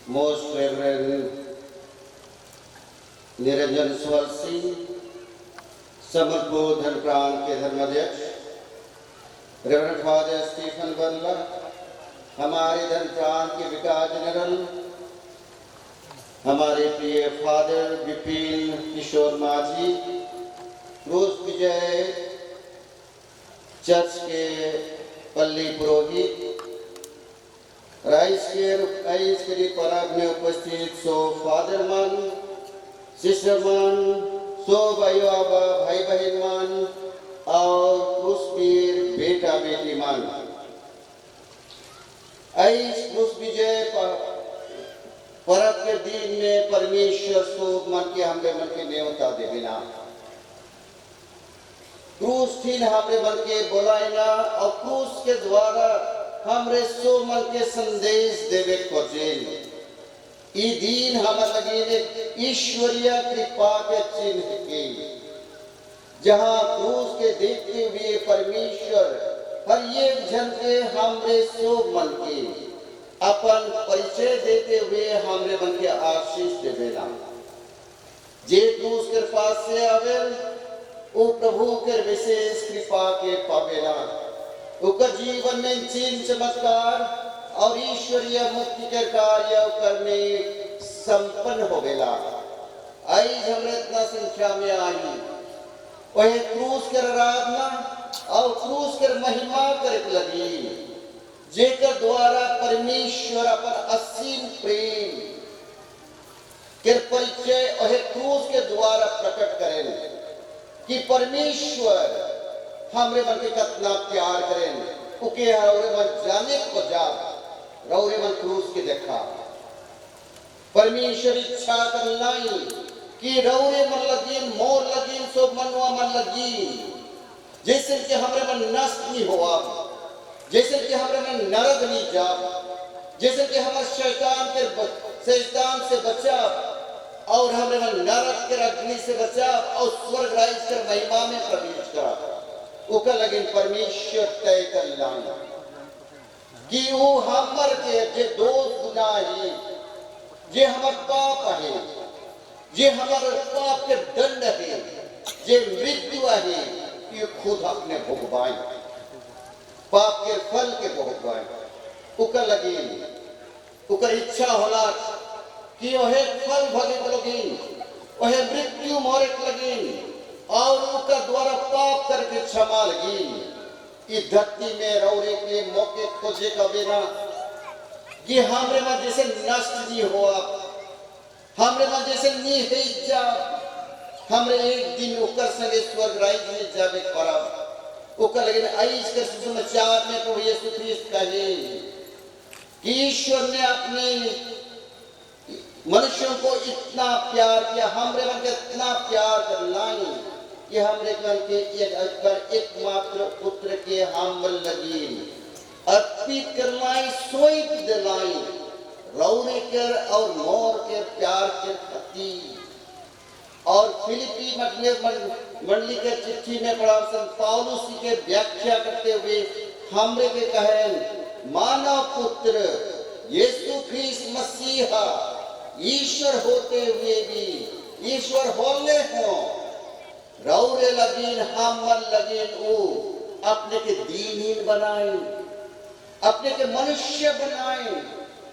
Most Reverend Niranjan स्वर सिंह, समरपुर धनप्राण के धर्माध्यक्ष reverend father Stephen बल्ला, हमारे धनप्राण के विकास जनरल, हमारे प्रिय फादर विपिन किशोर माझी, क्रूस विजय चर्च के पल्ली पुरोहित, राइस के परब में उपस्थित सो फादर मन, सिस्टर मन, सो भाई बहन मन और क्रूसवीर बेटा बेटी मन। क्रूस विजय परब के दिन में परमेश्वर सो मन के न्योता दे बिना क्रूस दिन हमरे मन के बोलाइना और क्रूस के द्वारा हमरे सो मन के संदेश देवे को जेल ई दिन हम लगे ईश्वरीय कृपा के चिन्ह के जहां क्रूस के देखते हुए परमेश्वर हर एक जन के हमरे सो मन के अपन परिचय देते हुए हमरे मन के आशीष देवेला। जे क्रूस के पास से आवेल वो प्रभु के विशेष कृपा के पावेला, उनका जीवन में चिन्ह चमत्कार और ईश्वरीय मुक्ति के कार्य करने संपन्न हो गया। आज हमरे इतना संख्या में आई वह क्रूस के आराधना और क्रूस के महिमा करे लगी, जेकर द्वारा परमेश्वर अपन असीम प्रेम के परिचय वह क्रूस के द्वारा प्रकट करें कि परमेश्वर हमरे मन के कितना प्यार करें। उके हमारे मन जाने को जा रौरे मन क्रूस के देखा परमेश्वर इच्छा करना कि रौरे मन लगी मोर लगी सो मनवा मन लगी, जैसे कि हमारे मन नष्ट नहीं हुआ, जैसे कि हमारे मन नरक नहीं जा, जैसे कि हमारे शैतान से बचा और हमारे मन नरक के अग्नि से बचा और स्वर्ग राज्य के महिमा में प्रवेश करा। उका लगे परमेश्वर तय कर लाना कि वो हमर के जे दोष गुनाह है, जे हमर पाप है, जे हमर पाप के दंड है, जे मृत्यु है, ये खुद अपने भोगवाए, पाप के फल के भोगवाए। उका लगे उकर इच्छा होला कि वह फल भगे लगे, वह मृत्यु मोरे लगे और उनका द्वारा पाप करके क्षमा लगी। इस धरती में रौरे के मौके खोजे का बिना कि हमरे में जैसे नष्ट नहीं हुआ, हमरे में जैसे नहीं है जा, हमरे एक दिन उकर संगे स्वर्ग राज्य में जावे परब। उकर लगे आइज के समाचार में प्रभु यीशु ख्रीस्त कहे कि ईश्वर ने अपने मनुष्यों को इतना प्यार किया, हमरे मन के इतना प्यार कर लाई कि हमरे मन के एकमात्र पुत्र के हम लगी अर्पित करलाई सोईप दिलाई रौरे कर और मोर के प्यार के प्रति। और फिलिपी मंडली के चिट्ठी में पढ़ा संत पौलुस के व्याख्या करते हुए हमरे के कहें मानव पुत्र यीशु ख्रीस्त मसीहा ईश्वर होते हुए भी ईश्वर होले हो रौरे लगीन हमर लगीन ओ अपने के दीनहीन बनाए, अपने के मनुष्य बनाए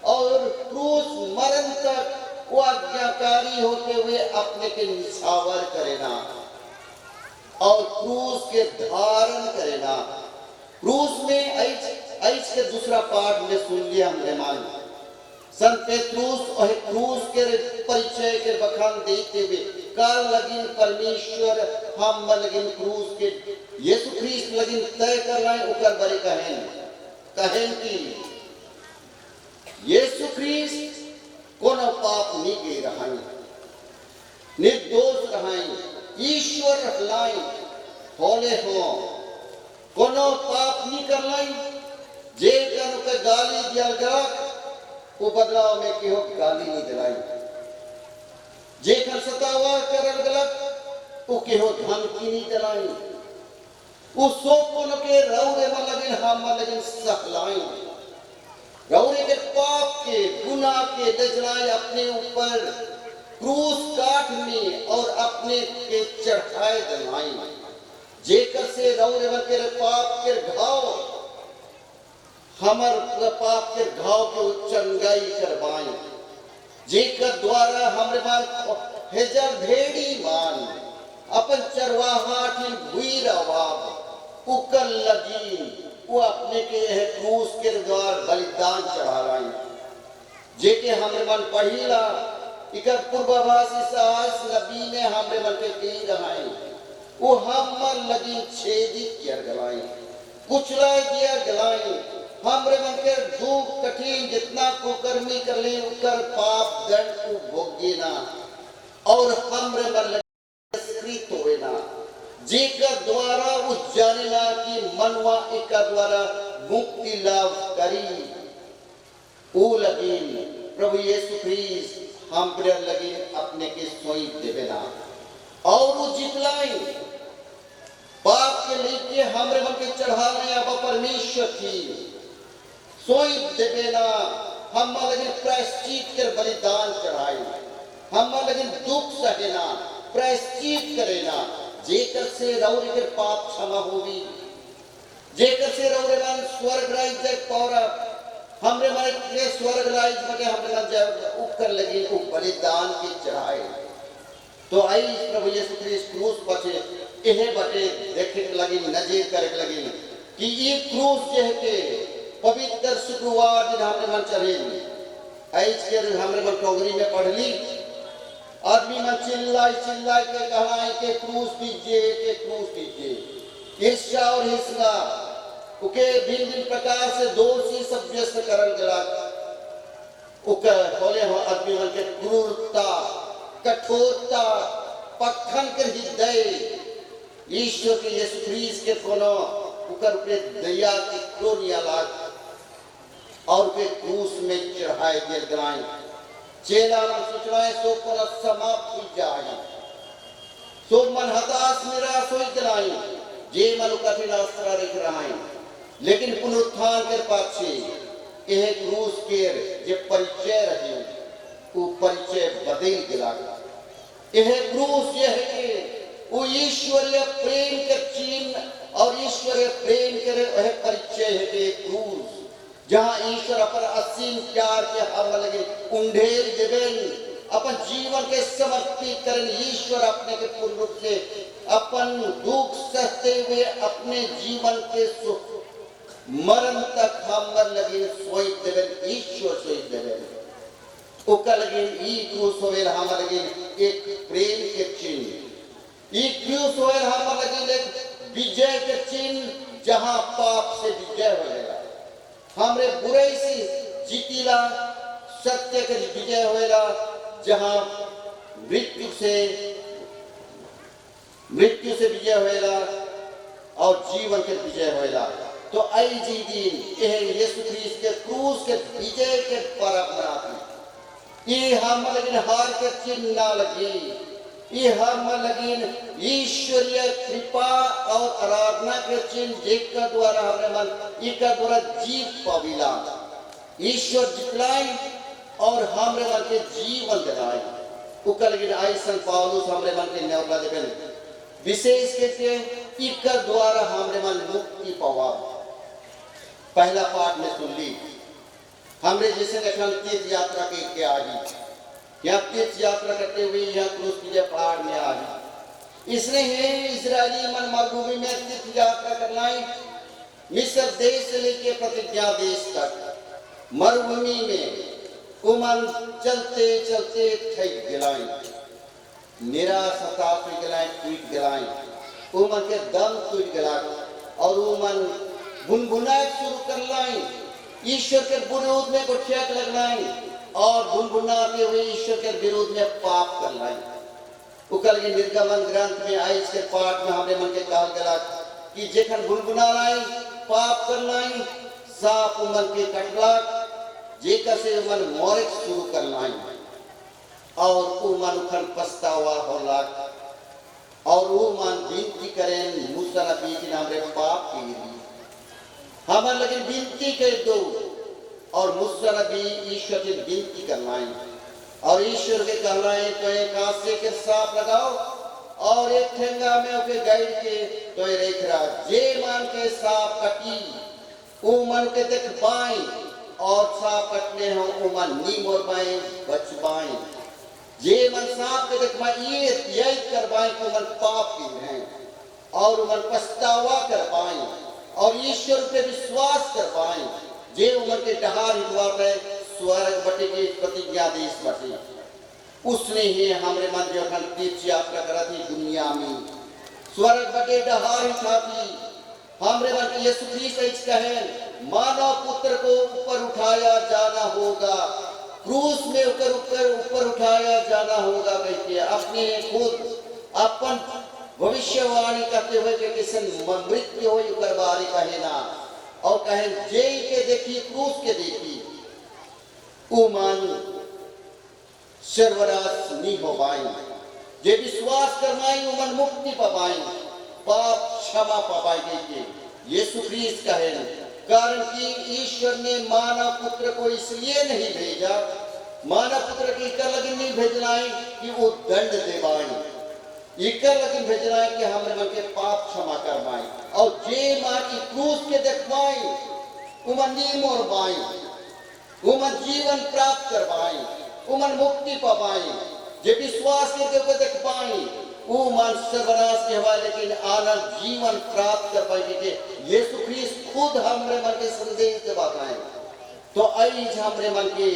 और क्रूस मरण तक वो आज्ञाकारी होते हुए अपने के निछावर करेना और क्रूस के धारण करेना। क्रूस में ऐस के दूसरा पाठ में सुन लिया हमने मान संत पेत्रुस और क्रूस के परिचय के बखान देते हुए काल लगिन परमेश्वर हम लगिन क्रूस के यीशु ख्रीस्त लगिन तय कर रहे उकर बड़े कहें कि यीशु ख्रीस्त कोनो पाप नहीं गे रहा, निर्दोष रहा, ईश्वर रहलाई होले हो, कोनो पाप नहीं कर लाई, जे कनु के गाली दिया गया वो बदलाव में केहो गाली नहीं दिलाई, जे कर सतावा करल गलत वो केहो धमकी नहीं दिलाई, वो सोपन के रौरे में लगिन हम लगिन सहलाई, रौरे के पाप के गुनाह गुनाह के दजलाए अपने ऊपर क्रूस काट में और अपने के चढ़ाए दलाई जेकर से रौरे के पाप के घाव हमर पाप के घाव के चंगाई करवाई जेकर द्वारा हमरे मान हेजर भेड़ी मान अपन चरवाहा की भुई रवाब उकल लगी वो अपने के क्रूस के द्वार बलिदान चढ़ा रही जेके हमरे मन पढ़ीला इकर पूर्वाभास इसास नबी ने हमरे मन के कही रहाई वो हमर लगी छेदित किया गलाई कुचला दिया गलाई हमरे मन के दुख कठिन जितना कुकर्मी कर ले उकर पाप दंड को भोगे ना और हमरे मन लगी स्कृत होवे ना जेकर द्वारा उस जानेला की मनवा एकर द्वारा मुक्ति लाभ करी ओ लगी प्रभु यीशु ख्रीस्त हम पर लगे अपने के सोई देवेना और वो जितलाई पाप के लेके हमरे मन के चढ़ाने अब परमेश्वर की सोई देवेना हम लगे प्रायश्चित कर बलिदान चढ़ाई हम लगे दुख सहेना प्रायश्चित करेना जेकर से रौरे के पाप क्षमा होगी जेकर से रौरे मन स्वर्ग राज्य पौरा हमरे मन के स्वर्ग राज्य में हमरे मन जब ऊपर लगी वो बलिदान की चढ़ाई तो आई प्रभु यीशु ख्रीस्त क्रूस पचे एहे बटे देखे लगी नजर करे लगी कि ये क्रूस जे के पवित्र शुक्रवार दिन हमरे मन चढ़े ऐस के हमरे मन टोगरी में पढ़ली आदमी मन चिल्लाई चिल्लाई के कहलाई के क्रूस दीजिए ईर्ष्या और हिंसा उके भिन्न भिन्न प्रकार से दोषी सब व्यस्त करन गला उके बोले हो आदमी मन के क्रूरता कठोरता पखन कर हृदय ईश्वर के यीशु ख्रीस्त के कोनो उकर पे दया की क्रोनिया लाग और के क्रूस में चढ़ाए दिए गलाएं चेला मन सोचलाए सो पर समाप्त हो जाए सो मन हताश निराश हो गलाएं जे मन कठिन आसरा रख रहा है लेकिन पुनरुत्थान के पाछे यह क्रूस के जे परिचय रहे वो परिचय बदल गया यह क्रूस यह के वो ईश्वरीय प्रेम के चिन्ह और ईश्वरीय प्रेम के वह परिचय है के क्रूस जहां ईश्वर अपन असीम प्यार के हम लगे उंडेर देवेन अपन जीवन के समर्पित करें ईश्वर अपने के पूर्ण रूप से अपन दुख सहते हुए अपने जीवन के सुख मरण तक हमर लगे सोई देवेन ईश्वर सोई देवेन ओका लगे ई क्रूस होवेल हमर लगे एक प्रेम के चिन्ह ई क्रूस होवेल हमर लगे एक विजय के चिन्ह जहां पाप से विजय होएगा हमरे बुराई से जीतीला सत्य के विजय होएला जहां मृत्यु से विजय होएला और जीवन के विजय होएला तो आई जी दिन यह यीशु ख्रीस्त के क्रूस के विजय के पर्व मनाती ये हम लगिन हार के चिन्ह ना लगी ये हम लगिन ईश्वरीय कृपा और आराधना के चिन्ह जेकर द्वारा हमरे मन इका द्वारा जीत पाविला ईश्वर जितलाई और हमरे मन के जीवन दिलाई उका लगिन आई सन पौलुस हमरे मन के न्यावला देबेन विशेष के इका द्वारा हमरे मन मुक्ति पावा पहला पाठ में सुन ली हमरे जैसे देखना तीर्थ यात्रा के आगे यहाँ तीर्थ यात्रा करते हुए यहाँ क्रूस की पहाड़ में आ गई इसने ही इजरायली मन मरुभूमि में तीर्थ यात्रा करना है मिस्र देश से लेके प्रतिज्ञा देश तक मरुभूमि में उमन चलते चलते थक गलाई निराश हताश हो गलाई टूट गलाई उमन के दम टूट गला और उमन गुनगुनाए शुरू कर लाई ईश्वर के विरोध में गुठियाक लगलाई और गुनगुनाते हुए ईश्वर के विरोध में पाप कर लाई उकल के निर्गमन ग्रंथ में आई इसके पाठ में हमने मन के कहा गया कि जेखन गुनगुना लाई पाप कर लाई साप उमन के कटला जेकर से उमन मोरिक शुरू कर लाई और उमन उखन पछतावा होला और उमन विनती करें मूसा नबी के नाम रे पाप की हमन लगे विनती कर दो और मुझसे भी ईश्वर की विनती करवाएं और ईश्वर के कहलाएं तो एक कांसे के सांप लगाओ और एक ठेंगा में उके गाइड के तो रेख रहा जे मान के सांप कटी ऊ मन के देख पाए और सांप कटने हो ऊ मन नी मोर पाए बच पाए जे मन सांप के देख ये यही कर पाए कि मन पाप की हैं और मन पछतावा कर पाए और ईश्वर पे विश्वास कर पाए जे उमर के डहार हिलवा में स्वर्ग बटे की प्रतिज्ञा देश बटे उसने ही हमारे मन जो तीर्थ यात्रा करा थी दुनिया में स्वर्ग बटे डहार ही था थी हमरे मन के यीशु ख्रीस्त कहे मानव पुत्र को ऊपर उठाया जाना होगा क्रूस में ऊपर उठाया जाना होगा कहते अपने खुद अपन भविष्यवाणी करते हुए के किसन मृत्यु हो करवारी कहे ना और कहे जे के देखी क्रूस के देखी उमान सर्वरास नहीं हो पाए जे विश्वास करवाई उमन मुक्ति पाए पाप क्षमा पाए के यीशु ख्रीस्त कहे कारण कि ईश्वर ने मानव पुत्र को इसलिए नहीं भेजा मानव पुत्र की इकर लगिन नहीं भेजना है कि वो दंड देवाए इकर लगिन भेजना है कि हमरे मन के पाप क्षमा करवाए और जे मां की क्रूस के देखवाए उमन नीम और बाई उमन जीवन प्राप्त करवाए उमन मुक्ति पाए जे विश्वास के देख पाए वो मन सर्वनाश के हवाले लेकिन आनंद जीवन प्राप्त कर पाएंगे यीशु ख्रीस्त खुद हमरे मन के संदेश से बताए तो आई हमरे मन के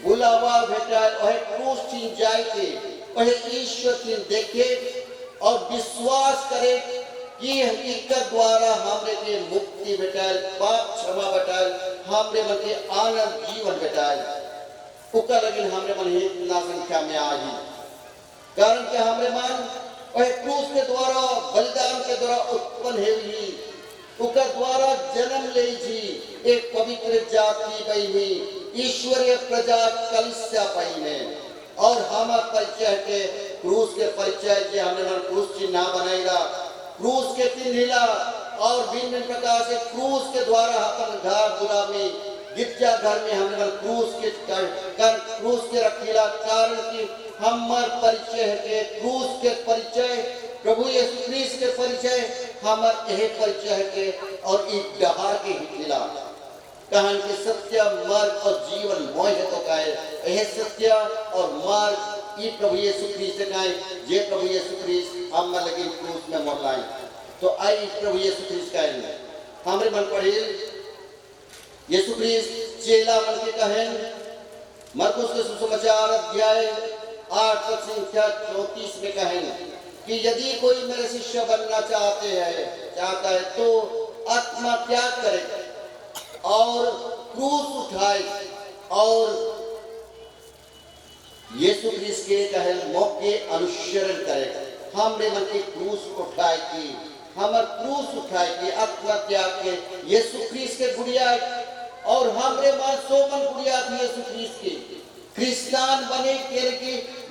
बुलावा भेटा वह क्रूस छीन जाए थे वह ईश्वर छीन देखे और विश्वास करे कि हकीकत द्वारा हमरे के मुक्ति भेटाल पाप क्षमा भेटाल हमरे मन के आनंद जीवन भेटाल उका लेकिन हमरे मन इतना संख्या में आ ही कारण कि हमरे मन वह क्रूस के द्वारा बलिदान के द्वारा उत्पन्न हुई उका द्वारा जन्म ले जी एक पवित्र जाति पाई हुई ईश्वरीय प्रजा कलिसिया पाई है और हम परिचय के क्रूस के परिचय जे हमने क्रूस चिन्ह ना बनाएगा क्रूस के चिन्हिला और भिन्न प्रकार से क्रूस के द्वारा अपन घर बुरा में गिरजा घर में हमने क्रूस के रखीला कारण की हमार परिचय के क्रूस के परिचय प्रभु यीशु ख्रीस्त के परिचय हमार यह परिचय के और इस डहार के हिला कहानी के सत्य मार्ग और जीवन मोह तो कहे यह सत्य और मार्ग ये प्रभु यीशु ख्रीस्त कहे ये प्रभु यीशु ख्रीस्त हम लगे क्रूस में मर लाए तो आई प्रभु यीशु ख्रीस्त कहे हमारे मन पढ़े यीशु ख्रीस्त चेला मन के कहे मरकुस के सुसमाचार अध्याय 8 संख्या 34 में कहें कि यदि कोई मेरे शिष्य बनना चाहता है तो आत्मा त्याग करे और क्रूस उठाए और यीशु ख्रीस्त के कहे मौके अनुसरण करे हमरे मन के क्रूस उठाए की हमर क्रूस उठाए की आत्मा त्याग के यीशु ख्रीस्त के गुड़िया और हमरे मन सोमन गुड़िया थी यीशु ख्रीस्त की क्रिस्तान बने के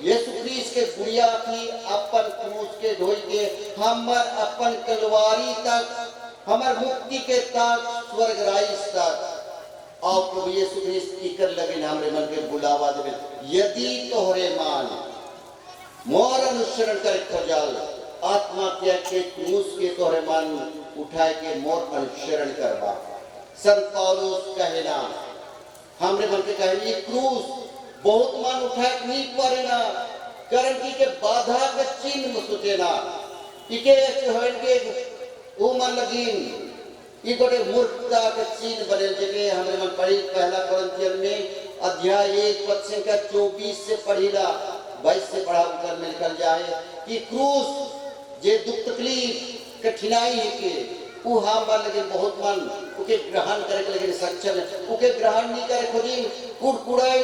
यीशु ख्रीस्त के गुड़िया थी अपन क्रूस के ढोई के हमर अपन कलवारी तक हमर मुक्ति के तक स्वर्ग राइस तक और प्रभु यीशु ख्रीस्त इकर लगे हमरे मन के बुलावा देवे यदि तोहरे मान मोर अनुसरण करे खोजाल आत्मा त्याग के क्रूस के तोहरे मान उठाए के मोर अनुसरण करवा संत पौलुस कहना हमरे मन के कहे क्रूस बहुत मान उठाए नहीं पड़ेना कारण की के बाधा के चिन्ह में सुचेना इके होएंगे ओ मन लगिन ई गोटे मूर्खता के चिन्ह बने जगह हमरे मन पढ़ी पहला कोरिन्थियन में अध्याय 1 पद संख्या 24 से पढ़ीला 22 से पढ़ा कर में निकल जाए कि क्रूस जे दुख तकलीफ कठिनाई है के उ हम लगे बहुत मन उके ग्रहण करे के लगे सक्षम है उके ग्रहण नहीं करे खुदी कुड़कुड़ाई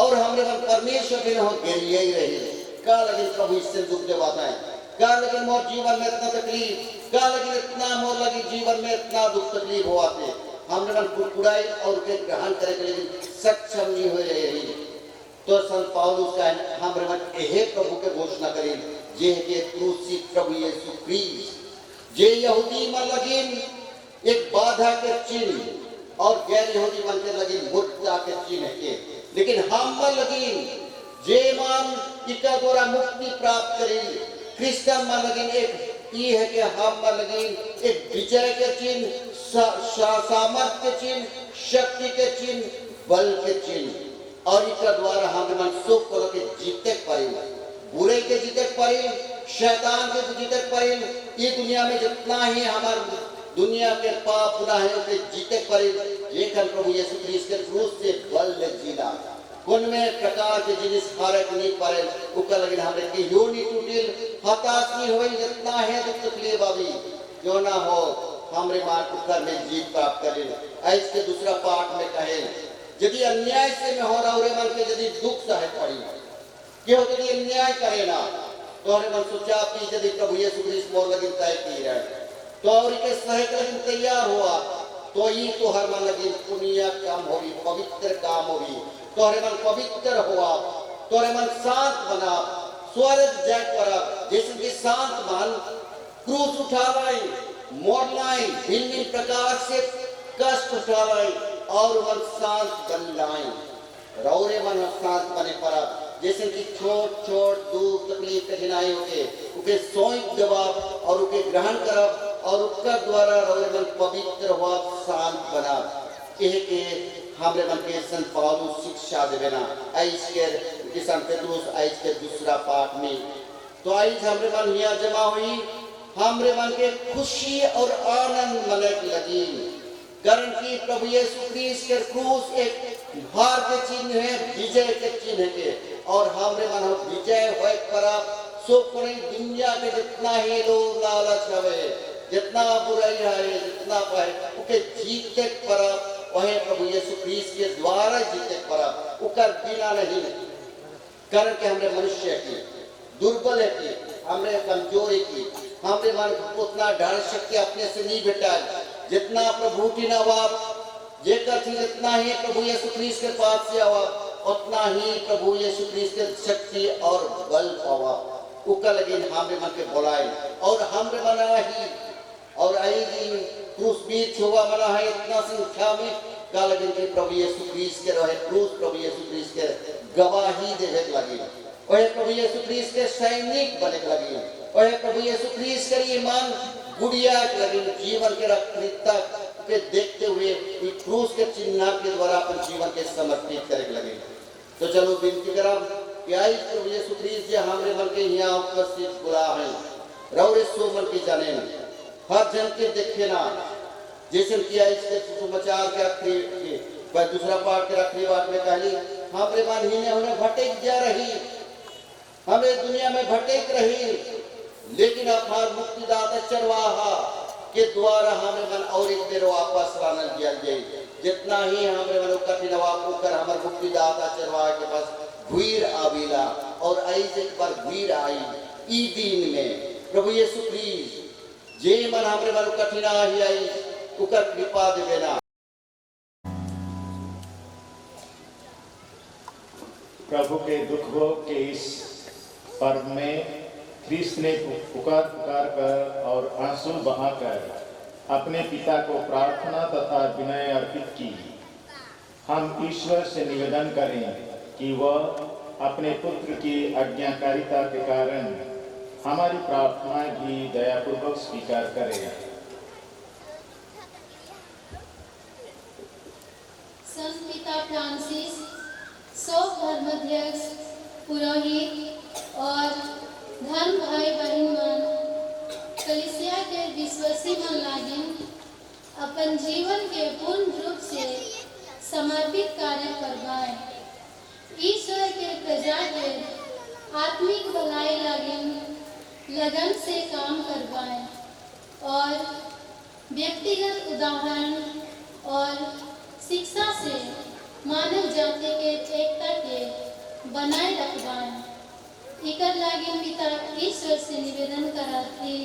और हमरे मन परमेश्वर के हो गेलिए ही रहे का लगे प्रभु इससे दुख देवाता है का लगे मोर जीवन में इतना तकलीफ का लगे इतना मोर लगे जीवन में इतना दुख तकलीफ हुआ थे हमरे मन कुड़कुड़ाई और के ग्रहण करे के लिए सक्षम नहीं हो रहे तो संत पौलुस का हमरे मन यह प्रभु के घोषणा करे जे के क्रूसित प्रभु यीशु ख्रीस्त जे यहूदी मन लगे एक बाधा के चिन्ह और गैर यहूदी मन के लगी मूर्खता के चिन्ह के, लेकिन हम मन लगी जे मन इका द्वारा मुक्ति प्राप्त करी क्रिश्चियन मन लगी एक ये है कि हम मन लगी एक विजय के चिन्ह, सामर्थ्य के चिन्ह, शक्ति के चिन्ह, बल के चिन्ह, और इसका द्वारा हम मन सुख को के जीते पारी, बुरे के जीते पारी, शैतान के जीते पारी, ये दुनिया में जितना ही हमारे दुनिया के पाप गुनाह है उसे जीते पारी, ये कल प्रभु यीशु क्रिस्ट के क्रूस से बल ले जीना, उनमें प्रकार के जिनिस फर्क नहीं पारे, उका लगे हमारे की योनि टूटिल, हताश नहीं होई, जितना है दुख तकलीफ अभी क्यों ना हो, हमरे मान उकर में जीत प्राप्त करें। ऐसे के दूसरा पाठ में कहे, यदि अन्याय से में हो रहा हो मन के यदि दुख सहे पड़ी, क्यों यदि अन्याय करे ना, तो हमारे मन सोचा कि यदि प्रभु यीशु क्रिस्ट मोर लगे तय की रहे, तो और के सहे करने तैयार हुआ, तो ये तो हर मन लगे पुण्य काम होगी, पवित्र काम होगी, तो हरे मन पवित्र हुआ, तो हरे मन शांत बना, स्वर्ग जय पर जैसे कि शांत मन क्रूस उठा लाई, मोर लाई, भिन्न प्रकार से कष्ट उठा लाई और मन शांत बन लाई, रौरे मन शांत बने पर जैसे कि छोट छोट दुख तकलीफ कठिनाई होके उके सोच जवाब और उके ग्रहण करब और उसका द्वारा रौरे मन पवित्र हुआ, शांत बना, यह के हमरे मन के संत पौलुस शिक्षा देवेना ऐस के संत पेट्रोस ऐस के दूसरा पाठ में, तो ऐस हमरे मन हिया जमा हुई, हमरे मन के खुशी और आनंद मने लगी, कारण कि प्रभु यीशु क्रिस्ट के क्रूस एक भार के चिन्ह है, विजय के चिन्ह के, और हमरे मन विजय होए पर सो पूरी दुनिया के जितना ही लोग लालच हवे, जितना बुराई है, जितना पाए उके जीते पर वही प्रभु यीशु क्रिस्ट के द्वारा जीते पर उकर बिना नहीं, कारण के हमरे मनुष्य की दुर्बल है की, हमरे कमजोरी की, हमरे मन उतना ढाल शक्ति अपने से नहीं भेटा, जितना प्रभु की नवाब जेकर थी जितना ही प्रभु यीशु क्रिस्ट के पास से आवा, उतना ही प्रभु यीशु क्रिस्ट के शक्ति और बल पावा, उका लगे हमरे मन के बुलाए और हमरे मन ही और आई दिन क्रूस बीच हुआ मना है इतना संख्या में का लगे कि प्रभु यीशु क्रिस्ट के रहे क्रूस प्रभु यीशु क्रिस्ट के गवाही देवे लगे, और प्रभु यीशु क्रिस्ट के सैनिक बने लगे, और प्रभु यीशु क्रिस्ट के ईमान गुड़िया लगे, जीवन के रक्षिता के देखते हुए क्रूस के चिन्ह के द्वारा अपन जीवन के समर्पित करे लगे। तो चलो विनती करब कि आई प्रभु यीशु क्रिस्ट जे हमरे मन के यहाँ उपस्थित बुला है, रौरे सो मन की जाने ना, हर जन के देखे ना, जैसे किया इसके समाचार के आखिरी पर दूसरा पाठ के आखिरी बात में कहली, हमरे मन ही ने उन्हें भटक जा रही, हमें दुनिया में भटक रही, लेकिन अपार मुक्तिदाता चरवाहा के द्वारा हमें मन और एक बेर वापस लाना दिया जाए, जितना ही हमें मन कठिन होकर हमारे मुक्तिदाता चरवाहा के पास भीड़ आविला, और ऐसे एक बार भीड़ आई ई दिन में प्रभु यीशु क्रिस्ट जे मन हमरे मन कठिना ही आई उकर कृपा देवेना। प्रभु के दुख भोग के इस पर्व में ख्रीस्त ने पुकार पुकार कर और आंसू बहाकर अपने पिता को प्रार्थना तथा विनय अर्पित की। हम ईश्वर से निवेदन करें कि वह अपने पुत्र की आज्ञाकारिता के कारण हमारी प्रार्थनाएं भी दयापूर्वक स्वीकार करें। संत पिता फ्रांसिस, सौ धर्माध्यक्ष, पुरोहित और धर्म भाई बहन मन कलीसिया के विश्वासी मन लागिन अपन जीवन के पूर्ण रूप से समर्पित कार्य करवाए, ईश्वर के प्रजा के आत्मिक भलाई लागिन लगन से काम करवाए और व्यक्तिगत उदाहरण और शिक्षा से मानव जाति के एकता के बनाए रखवाए। इकर लागिन पिता ईश्वर से निवेदन कराती।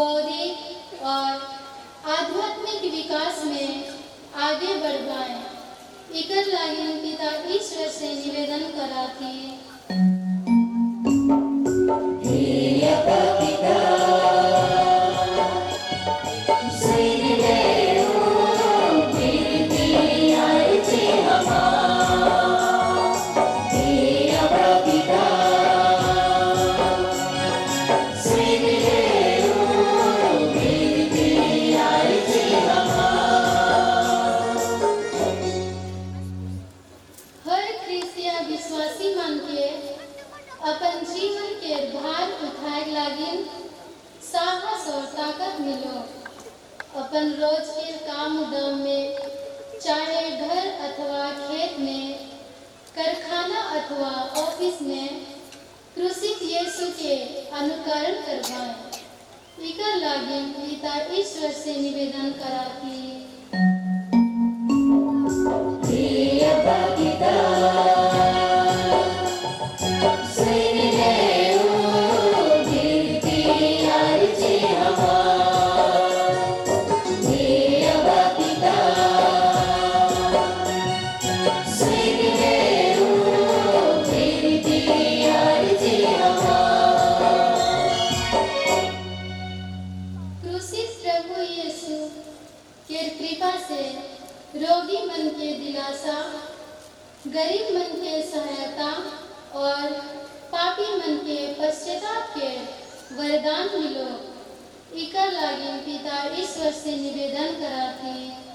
बौद्धिक और आध्यात्मिक विकास में आगे बढ़वाएं। इकर लागिन पिता ईश्वर से निवेदन कराती। हर ख्रिस्तिया विश्वासी मन के अपन जीवन के भार उठाए लागिन साहस और ताकत मिलो। अपन रोज के काम उद्यम में, चाहे घर अथवा खेत में, कारखाना अथवा ऑफिस में, क्रूसित यीशु के अनुकरण करवाएं। इकर लागिन पिता ईश्वर से निवेदन कराती। क्रूसित प्रभु यीशु के कृपा से रोगी मन के दिलासा, गरीब मन के सहायता और पापी मन के पश्चाताप के वरदान मिलो। इकर लागिन पिता ईश्वर से निवेदन कराती।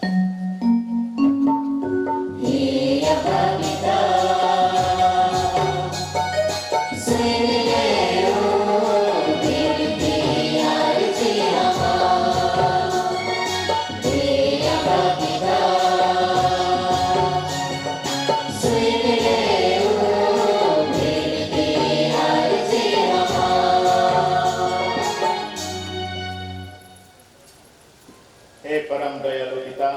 हे परम दयालु पिता,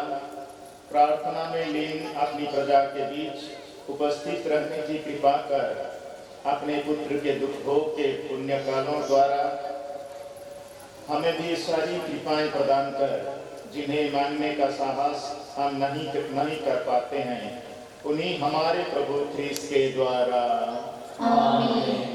प्रार्थना में लीन अपनी प्रजा के बीच उपस्थित रहने की कृपा कर अपने पुत्र के दुख भोग के पुण्य कालों द्वारा हमें भी सारी कृपाएं प्रदान कर, जिन्हें मानने का साहस हम नहीं कर पाते हैं, उन्हीं हमारे प्रभु ख्रीस्त के द्वारा। आमीन।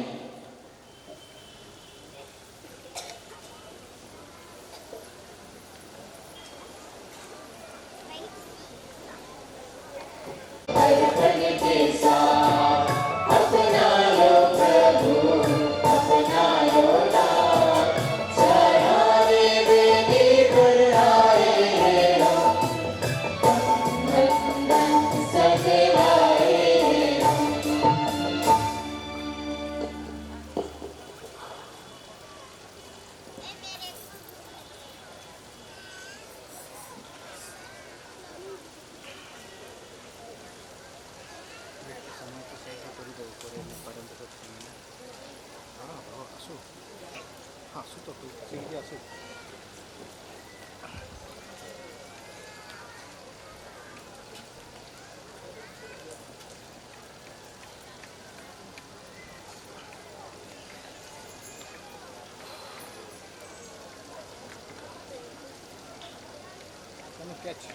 Catch.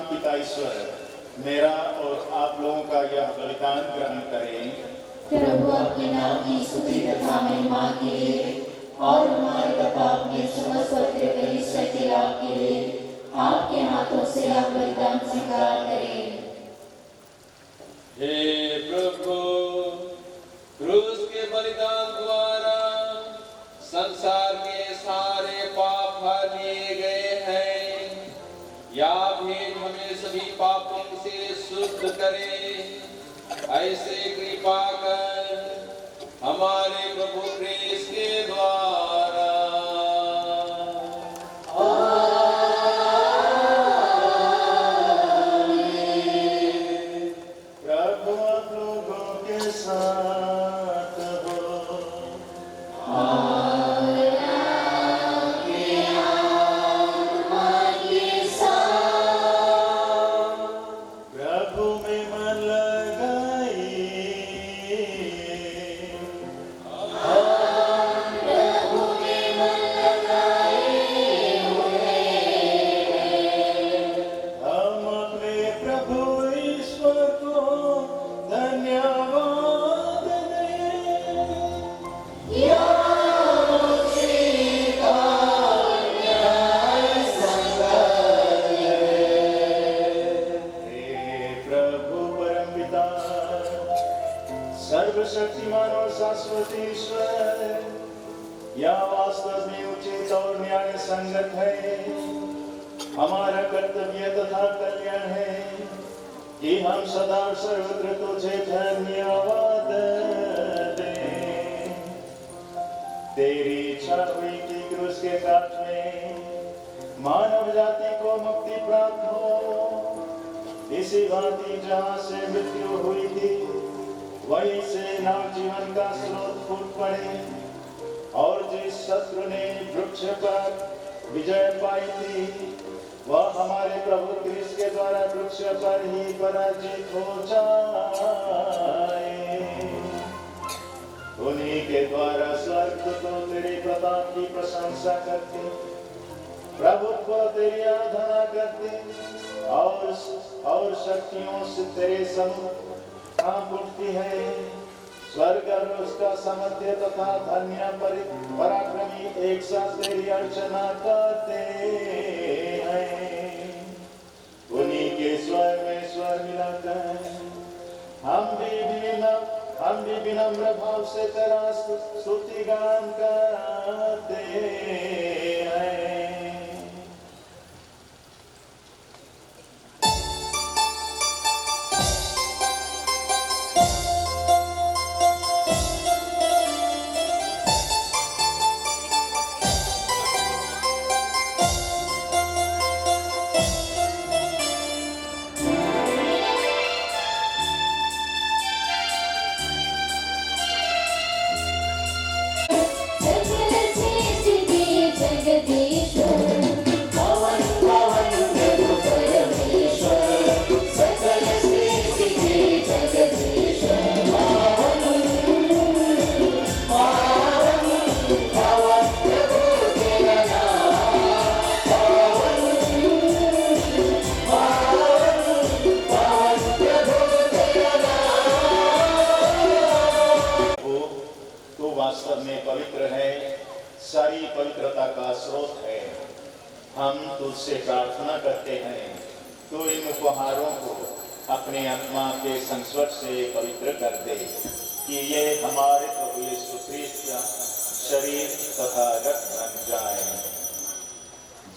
पिता ईश्वर, मेरा और आप लोगों का यह बलिदान ग्रहण करें। प्रभु अपने नाम की स्तुति तथा महिमा के लिए और हमारे पाप में समस्त पवित्र कलीसिया के लाभ के लिए आपके हाथों से यह बलिदान स्वीकार करें। हे प्रभु, क्रूस के बलिदान द्वारा संसार के सारे पाप हर लिए गए हैं। या भेद हमें सभी पापों से शुद्ध करे, ऐसे कृपा कर हमारे प्रभु क्रिस्त के द्वारा। प्रभु आप लोगों के साथ हो। प्रभु में मन हम अपने प्रभु ईश्वर को धन्यवाद दें। हे प्रभु परमपिता, सर्वशक्तिमान और शाश्वत ईश्वर, यह वास्तव में उचित और न्याय संगत है, हमारा कर्तव्य तथा कल्याण है कि हम सदा सर्वत्र तुझे धन्यवाद दें। तेरी इच्छा हुई कि क्रूस के काट में मानव जाति को मुक्ति प्राप्त हो। इसी भांति जहाँ से मृत्यु हुई थी, वहीं से नव जीवन का स्रोत फूट पड़े, और जिस शत्रु ने वृक्ष पर विजय पाई थी, वह हमारे प्रभु क्रिस्त के द्वारा वृक्ष पर ही पराजित हो जाए। उन्हीं के द्वारा स्वर्ग तो तेरे प्रताप की प्रशंसा करते, प्रभुत्व तेरी आराधना करते, और शक्तियों से तेरे सम्मुख कांप उठती है। स्वर्ग और उसका सामर्थ्य तथा धन्य पराक्रमी एक साथ तेरी अर्चना करते हैं। उन्हीं के स्वर में स्वर मिलाकर हम भी विनम्र भाव से तेरा स्तुति गान करते हैं। वास्तव में पवित्र है, सारी पवित्रता का स्रोत है। हम तुझसे प्रार्थना करते हैं, तो इन उपहारों को अपने आत्मा के संस्पर्श से पवित्र कर दे, कि ये हमारे प्रभु यीशु ख्रीस्त का शरीर तथा रक्त बन जाए।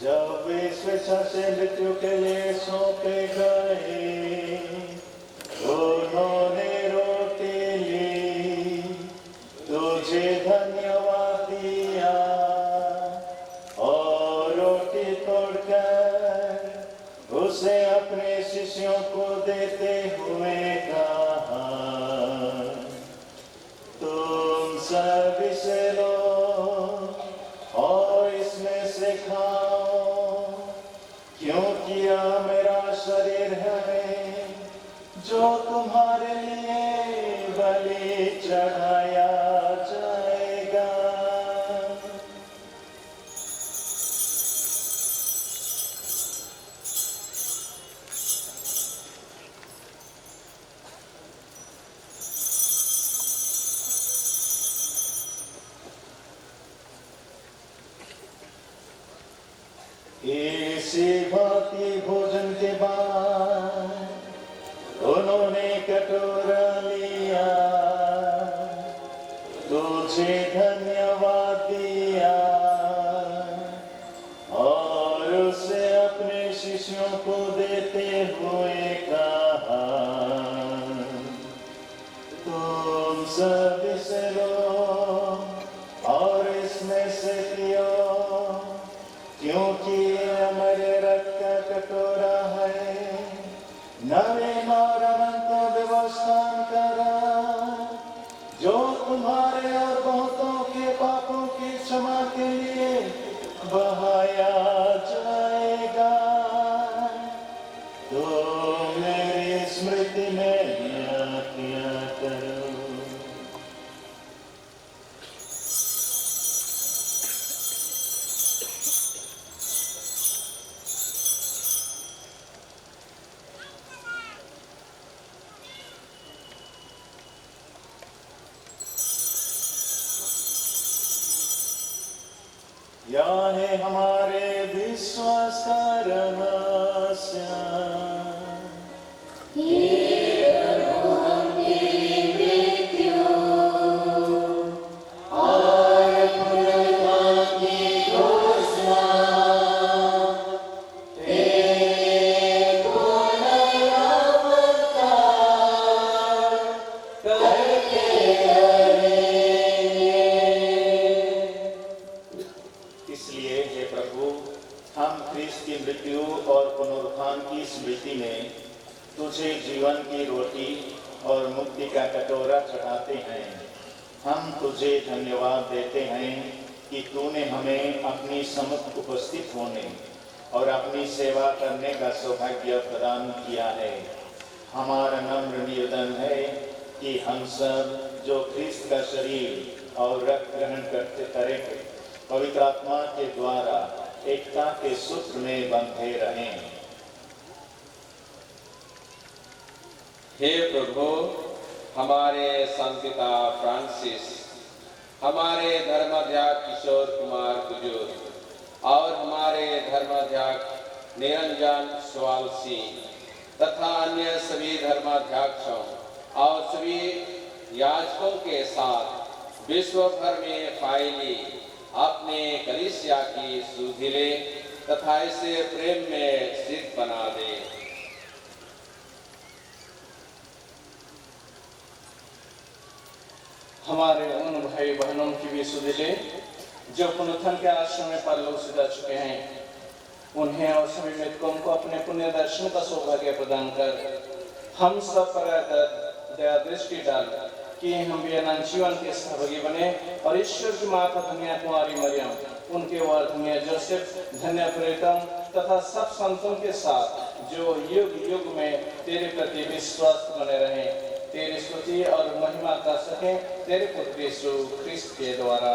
जब वे स्वेच्छा से मृत्यु के लिए सौंपे गए, उन्होंने रोटी ली, तुझे धन्यवाद दिया, और रोटी तोड़कर उसे अपने शिष्यों को देते हुए कहा, तुम सब इसे लो और इसमें से खाओ, क्योंकि यह मेरा शरीर है जो तुम्हारे लिए बलि चढ़ाया जाएगा। इसी भांति भोजन के बाद उन्होंने कटोरा लिया, तुझे धन्यवाद दिया और उसे अपने शिष्यों को देते हुए कहा, तुम सब इसे लो और इसमें से पियो, क्योंकि ये मेरे रक्त का कटोरा है, नवीन और अनंत व्यवस्था करा, जो तुम्हारे और बहुतों के पापों की क्षमा के लिए बहाया जाएगा। तो मेरी स्मृति में यह किया करो। यह है हमारे विश्वास का रहस्य। इसलिए हे प्रभु, हम ख्रीस्त की मृत्यु और पुनरुत्थान की स्मृति में तुझे जीवन की रोटी और मुक्ति का कटोरा चढ़ाते हैं। हम तुझे धन्यवाद देते हैं कि तूने हमें अपनी सम्मुख उपस्थित होने और अपनी सेवा करने का सौभाग्य प्रदान किया है। हमारा नम्र निवेदन है कि हम सब जो ख्रीस्त का शरीर और रक्त ग्रहण करते करें, पवित्र आत्मा के द्वारा एकता के सूत्र में बंधे रहें। हे प्रभु, हमारे संत पिता फ्रांसिस, हमारे धर्माध्यक्ष किशोर कुमार कुजूर और हमारे धर्माध्यक्ष निरंजन स्वालसी तथा अन्य सभी धर्माध्यक्षों और सभी याजकों के साथ विश्व भर में फैली अपने कलीसिया की सुधि ले तथा इसे प्रेम में सिद्ध बना दे। हमारे उन भाई बहनों की भी सुधि ले जो पुनरुत्थान के आश्रम में परलोक से जा चुके हैं। उन्हें और सभी मृतकों को अपने पुण्य दर्शन का सौभाग्य प्रदान कर हम सब पर दया दृष्टि डाल कि हम भी अनंत जीवन के सहभागी बने और ईश्वर की माता धन्य कुमारी मरियम, उनके वर धन्य जोसेफ, धन्य प्रेतम तथा सब संतों के साथ जो युग युग में तेरे प्रति विश्वास बने रहे, तेरी स्तुति और महिमा कर सके तेरे पुत्र यीशु ख्रीस्त के द्वारा।